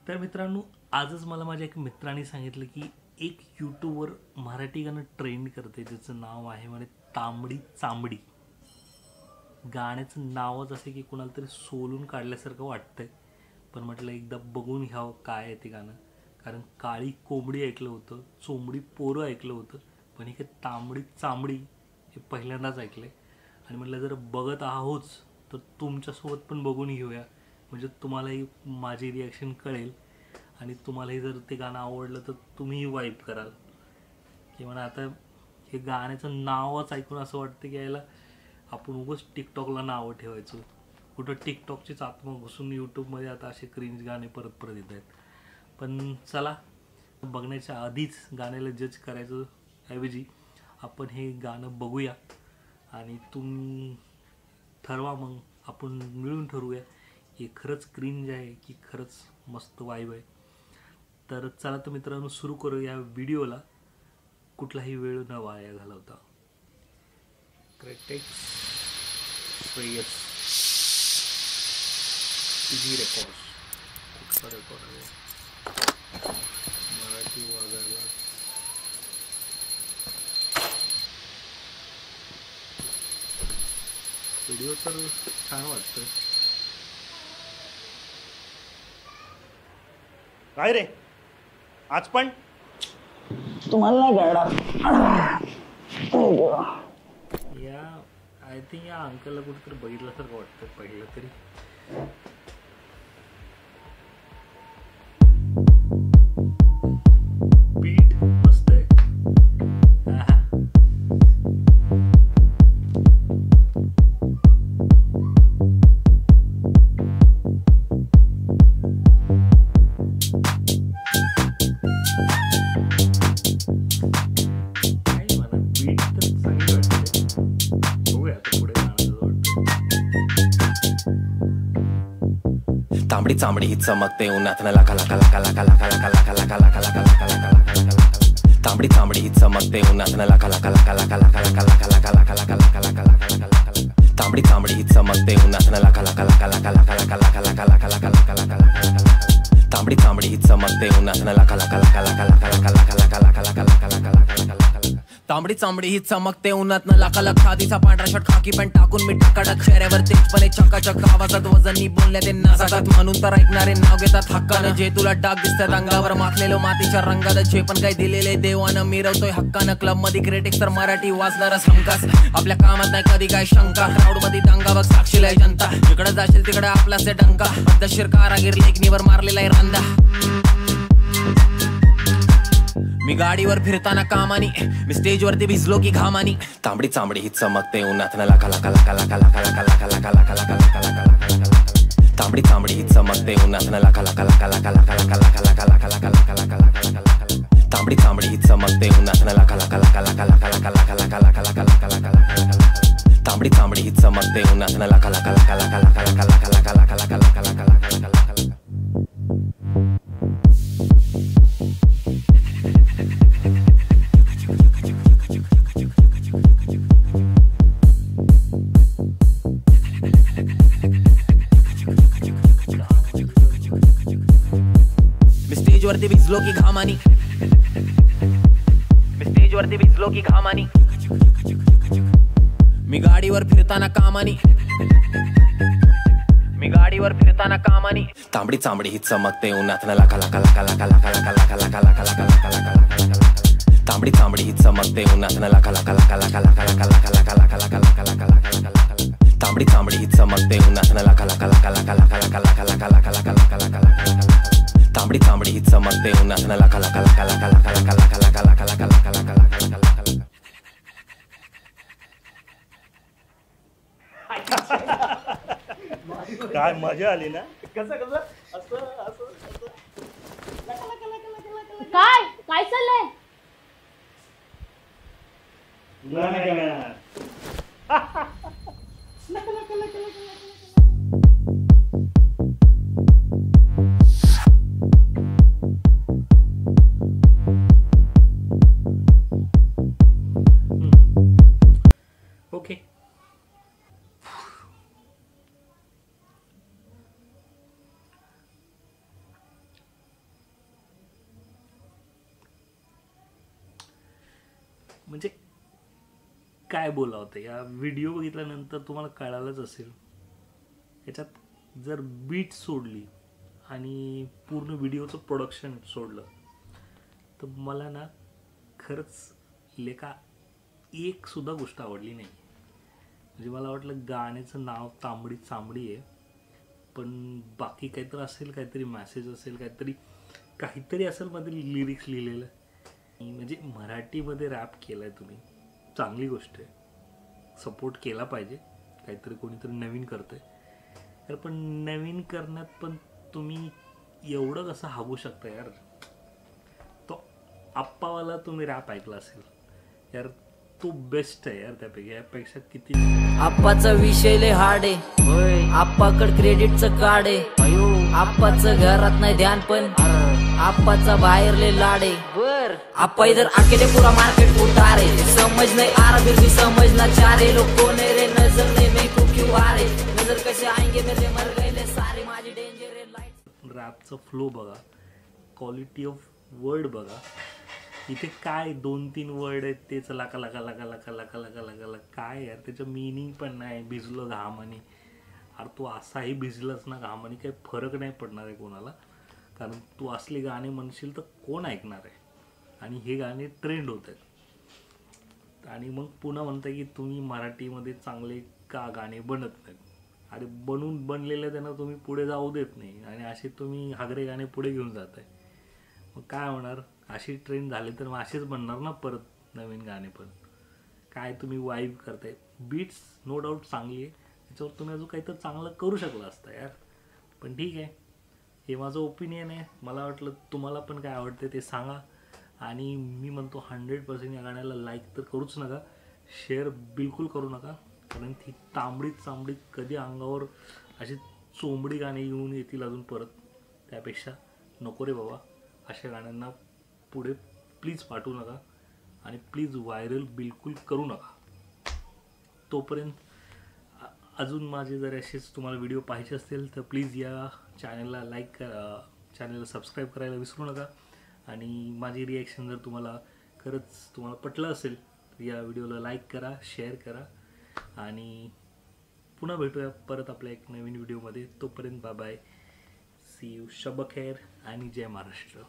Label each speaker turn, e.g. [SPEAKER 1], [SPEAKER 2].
[SPEAKER 1] तर मित्रांनो, आजच मला माझ्या एक मित्राने सांगितलं की एक यूट्यूबवर मराठी गाणं ट्रेंड करते, ज्याचं नाव आहे म्हणे तांबडी चांबडी. गाण्याचं नावच असे की कुणाला तरी सोलून काढल्यासारखं वाटतंय, पण म्हटलं एकदा बघून घ्यावं काय आहे ते गाणं. कारण काळी कोंबडी ऐकलं होतं, चोंबडी पोरं ऐकलं होतं, पण हे काय तांबडी चांबडी हे पहिल्यांदाच ऐकलं आहे. आणि म्हटलं जर बघत आहोत तर तुमच्यासोबत पण बघून घेऊया, म्हणजे तुम्हालाही माझी रिॲक्शन कळेल आणि तुम्हालाही जर ते गाणं आवडलं तर तुम्हीही वाईब कराल. की म्हणा आता हे गाण्याचं नावच ऐकून असं वाटतं की यायला आपण उगाच टिकटॉकला नावं ठेवायचो. कुठं टिकटॉकचीच आत्मा घुसून यूट्यूबमध्ये आता असे क्रिंज गाणे परत परत येत आहेत. पण चला, बघण्याच्या आधीच गाण्याला जज करायचं ऐवजी आपण हे गाणं बघूया आणि तुम्ही ठरवा, मग आपण मिळून ठरवूया की खरंच क्रिंज आहे की खरंच मस्त वाईब आहे. तर चला तर मित्रांनो, सुरू करू या व्हिडिओला कुठलाही वेळ न वाया घालवता. क्रिटिक्स श्रेयस टीव्ही रेकॉर्ड, कुठचा रेकॉर्ड आहे मराठी वाजायला. व्हिडिओ तर छान वाटतं.
[SPEAKER 2] काय रे आज पण
[SPEAKER 3] तुम्हाला नाही कळणार.
[SPEAKER 1] या आय थिंक या अंकलला कुठेतरी बघितल्यासारखं वाटतं पहिलं तरी. बीट मस्त आहे.
[SPEAKER 4] तांबडी चांबडी ही चमकते उन्हात न लाका लाका लाका लाका लाका लाका लाका लाका लाका लाका लाका लाका लाका. तांबडी चांबडी ही चमकते उन्हात न लाका लाका लाका लाका लाका लाका लाका लाका लाका लाका लाका लाका लाका लाका. तांबडी चांबडी ही चमकते उन्हात न लाका लाका लाका लाका लाका लाका लाका लाका लाका लाका लाका लाका लाका. तांबडी चांबडी ही चमकते उन्हात न लाका लाका लाका लाका लाका लाका लाका लाका लाका लाका लाका लाका लाका लाका. तांबडी चांबडी ही चमकते उन्हात न लाका लाका. खादीचा पांढरा शर्ट खाकी पॅन्ट टाकून मी टाकाडक चेहऱ्यावर तेजपणे चकाचक आवाजात वजनी बोलण्यात ते नाजात म्हणून तर ऐकणारे नाव घेतात हक्कानं. जे तुला डाग दिसतात अंगावर माखलेलो मातीच्या रंगात, जे पण काही दिलेले देवानं मिरवतोय हक्कानं. क्लब मध्ये क्रिटिक्स तर मराठी वाजणारच हमखास, आपल्या कामात नाही कधी काय शंका. क्राऊड मध्ये दंगा बघ साक्षीला आहे जनता, जिकडे जाशील तिकडे आपलाच आहे डंका. पद्धतशीर कारागीर लेखणीवर मारलेला आहे रंदा. मी गाडीवर फिरताना कामानी, मी स्टेजवरती भिजलो की घामानी. तांबडी चांबडी ही चमकते उन्हात न लाका लाका लाका लाका लाका लाका लाका लाका लाका लाका लाका लाका लाका. तांबडी चांबडी ही चमकते उन्हात न लाका लाका लाका लाका लाका लाका लाका लाका लाका लाका लाका लाका लाका लाका. तांबडी चांबडी ही चमकते उन्हात न लाका लाका लाका लाका लाका लाका लाका लाका लाका लाका लाका लाका लाका. तांबडी चांबडी ही चमकते उन्हात न लाका लाका लाका लाका लाका लाका लाका लाका लाका लाका लाका लाका लाका लाका. स्टेजवरती भिजलो की घामानी, स्टेजवरती भिजलो की घामानी. मी गाडीवर फिरताना कामानी, मी गाडीवर फिरताना कामानी. तांबडी चांबडी ही चमकते उन्हात न लाका लाका लाका लाका लाका लाका लाका लाका लाका लाका लाका लाका लाका. तांबडी चांबडी ही चमकते उन्हात न लाका लाका लाका लाका लाका लाका लाका लाका लाका लाका लाका लाका लाका लाका. तांबडी चांबडी ही चमकते उन्हात न लाका लाका लाका लाका लाका लाका लाका लाका लाका लाका लाका लाका लाका. तांबडी चांबडी ही चमकते उन्हात न लाका लाका लाका लाका लाका लाका लाका लाका लाका लाका लाका लाका लाका लाका लाका.
[SPEAKER 2] काय मजा आली ना.
[SPEAKER 3] कसं कसं असं असं
[SPEAKER 5] काय काय चाललंय?
[SPEAKER 2] तुला नाही कळणार.
[SPEAKER 1] ओके, म्हणजे काय बोलावं ते या व्हिडिओ बघितल्यानंतर तुम्हाला कळालंच असेल. याच्यात जर बीट सोडली आणि पूर्ण व्हिडिओचं प्रोडक्शन सोडलं तर मला ना खरंच लेका एक सुद्धा गोष्ट आवडली नाही. म्हणजे मला वाटलं गाण्याचं नाव तांबडी चांबडी आहे, पण बाकी काहीतरी असेल, काहीतरी मॅसेज असेल, काहीतरी असेल मध्ये लिरिक्स लिहिलेलं. म्हणजे मराठीमध्ये रॅप केलं आहे तुम्ही, चांगली गोष्ट आहे, सपोर्ट केला पाहिजे. काहीतरी कोणीतरी नवीन करतं आहे यार, पण नवीन करण्यात पण तुम्ही एवढं कसं हागू शकता यार. तो आप्पावाला तुम्ही रॅप ऐकला असेल यार, तो बेस्ट आहे यार त्यापैकी. यापेक्षा किती
[SPEAKER 6] आप्पाचा विषय लय हार्ड आहे, आप्पाकड क्रेडिटचं कार्ड आहे, आप्पाचं घरात नाही ध्यान पण आप्पाचा बाहेर लय लाड आहे. आप्पा इधर अकेले पूरा मार्केट उतार है, समझ नहीं आ रहा फिर भी समझना चाह रहे लोग कौन है रे, नजर ने मेरे को क्यों आ रहे, नजर कैसे आएंगे मेरे मर गए सारे माझी डेंजर है लाइट.
[SPEAKER 1] रॅपचा फ्लो बघा, क्वालिटी ऑफ वर्ड बघा. इथे काय 2-3 वर्ड आहेत तेच लाका लाका लाका लाका लाका लाका लाका लाका काय यार, त्याचं मिनिंग पण नाही. भिजलो घामाने, अरे तू असाही भिजलास ना घामाने, काही फरक नाही पडणार आहे कोणाला, कारण तू असले गाणे म्हणशील तर कोण ऐकणार आहे. आणि हे गाणे ट्रेंड होत आहेत आणि मग पुन्हा म्हणताय की तुम्ही मराठीमध्ये चांगले का गाणे बनत नाहीत. अरे बनलेले त्यांना तुम्ही पुढे जाऊ देत नाही आणि असे तुम्ही हागरे गाणे पुढे घेऊन जात आहे. मग काय होणार, अशी ट्रेंड झाली तर मग असेच बनणार ना परत नवीन गाणे. पण काय तुम्ही वाईब करताय. बीट्स नो डाऊट चांगली आहे, त्याच्यावर तुम्ही अजून काहीतरी चांगलं करू शकला असता यार. पण ठीक आहे, हे माझं ओपिनियन आहे. मला वाटलं तुम्हाला पण काय आवडते ते सांगा. आणि मी म्हणतो 100% या गाण्याला लाईक तर करूच नका, शेअर बिलकुल करू नका, कारण ती तांबडी चांबडी कधी अंगावर अशी चोंबडी गाणी येऊन येतील अजून परत. त्यापेक्षा नको रे बाबा, अशा गाण्यांना पुढे प्लीज पाठवू नका आणि प्लीज व्हायरल बिलकुल करू नका. तोपर्यंत अजून माझे जर असेच तुम्हाला व्हिडिओ पाहिजे असतील तर प्लीज या चॅनलला लाईक करा, चॅनलला सबस्क्राईब करायला विसरू नका. आणि माझी रिॲक्शन जर तुम्हाला खरंच पटलं असेल तर या व्हिडिओला लाईक करा, शेअर करा आणि पुन्हा भेटूया परत आपल्या एक नवीन व्हिडिओमध्ये. तोपर्यंत बाय बाय, सी यू, शब खैर आणि जय महाराष्ट्र.